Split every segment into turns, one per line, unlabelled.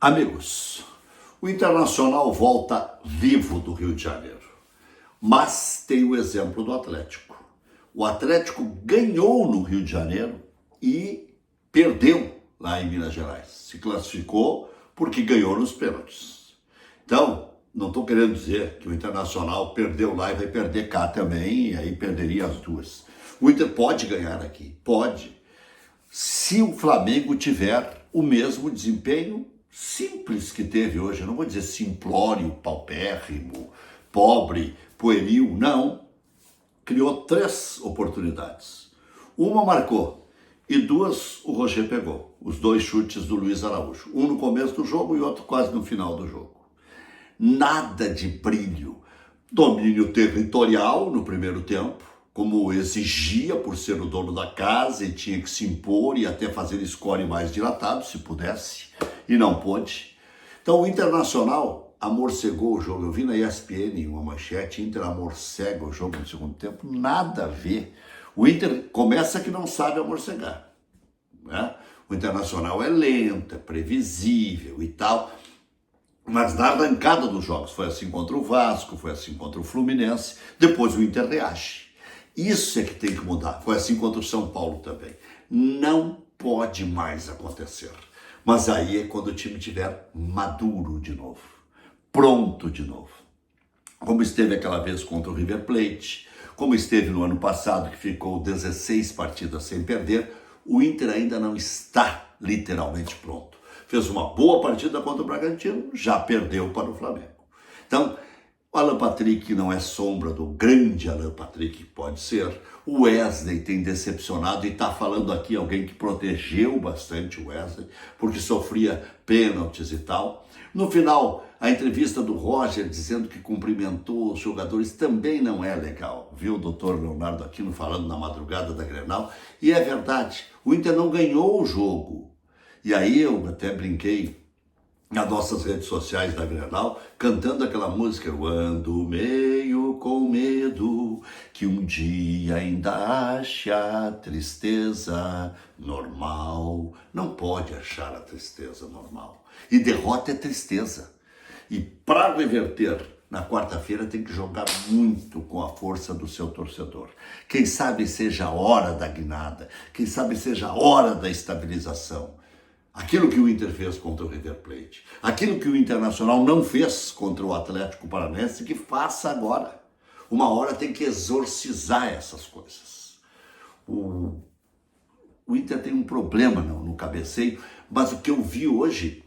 Amigos, o Internacional volta vivo do Rio de Janeiro, mas tem o exemplo do Atlético. O Atlético ganhou no Rio de Janeiro e perdeu lá em Minas Gerais. Se classificou porque ganhou nos pênaltis. Então, não estou querendo dizer que o Internacional perdeu lá e vai perder cá também, e aí perderia as duas. O Inter pode ganhar aqui, pode, se o Flamengo tiver o mesmo desempenho simples que teve hoje. Eu não vou dizer simplório, paupérrimo, pobre, pueril, não. Criou 3 oportunidades. Uma marcou e 2 o Roger pegou. Os 2 chutes do Luiz Araújo. Um no começo do jogo e outro quase no final do jogo. Nada de brilho. Domínio territorial no primeiro tempo, como exigia por ser o dono da casa e tinha que se impor e até fazer score mais dilatado, se pudesse, e não pôde. Então o Internacional amorcegou o jogo. Eu vi na ESPN uma manchete: Inter amorcega o jogo no segundo tempo. Nada a ver. O Inter começa que não sabe amorcegar, né? O Internacional é lento, é previsível e tal, mas na arrancada dos jogos, foi assim contra o Vasco, foi assim contra o Fluminense, depois o Inter reage. Isso é que tem que mudar. Foi assim contra o São Paulo também. Não pode mais acontecer. Mas aí é quando o time estiver maduro de novo, pronto de novo. Como esteve aquela vez contra o River Plate, como esteve no ano passado, que ficou 16 partidas sem perder, o Inter ainda não está literalmente pronto. Fez uma boa partida contra o Bragantino, já perdeu para o Flamengo. Então, o Alan Patrick não é sombra do grande Alan Patrick que pode ser. O Wesley tem decepcionado, e está falando aqui alguém que protegeu bastante o Wesley, porque sofria pênaltis e tal. No final, a entrevista do Roger dizendo que cumprimentou os jogadores também não é legal. Viu o doutor Leonardo Aquino falando na madrugada da Grenal? E é verdade, o Inter não ganhou o jogo. E aí eu até brinquei nas nossas redes sociais da Grenal, cantando aquela música: eu ando meio com medo que um dia ainda ache a tristeza normal. Não pode achar a tristeza normal. E derrota é tristeza. E para reverter, na quarta-feira tem que jogar muito com a força do seu torcedor. Quem sabe seja a hora da guinada, quem sabe seja a hora da estabilização. Aquilo que o Inter fez contra o River Plate, aquilo que o Internacional não fez contra o Atlético Paranaense, que faça agora. Uma hora tem que exorcizar essas coisas. O Inter tem um problema no cabeceio, mas o que eu vi hoje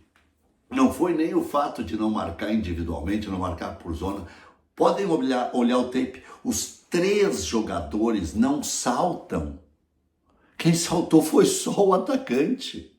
não foi nem o fato de não marcar individualmente, não marcar por zona. Podem olhar o tape. Os 3 jogadores não saltam. Quem saltou foi só o atacante.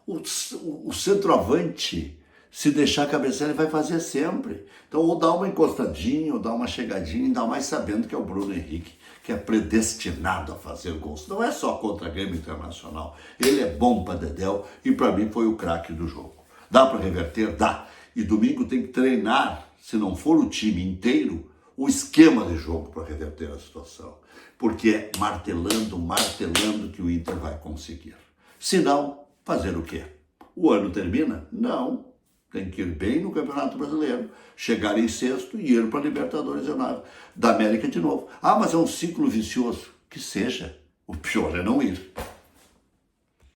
O centroavante, se deixar cabecear, ele vai fazer sempre. Então, ou dá uma encostadinha, ou dá uma chegadinha, ainda mais sabendo que é o Bruno Henrique, que é predestinado a fazer gols. Não é só contra a Grêmio Internacional. Ele é bom para dedéu e para mim foi o craque do jogo. Dá para reverter? Dá. E domingo tem que treinar, se não for o time inteiro, o esquema de jogo para reverter a situação. Porque é martelando que o Inter vai conseguir. Se não, fazer o quê? O ano termina? Não. Tem que ir bem no Campeonato Brasileiro, chegar em sexto e ir para a Libertadores da América de novo. Ah, mas é um ciclo vicioso. Que seja. O pior é não ir.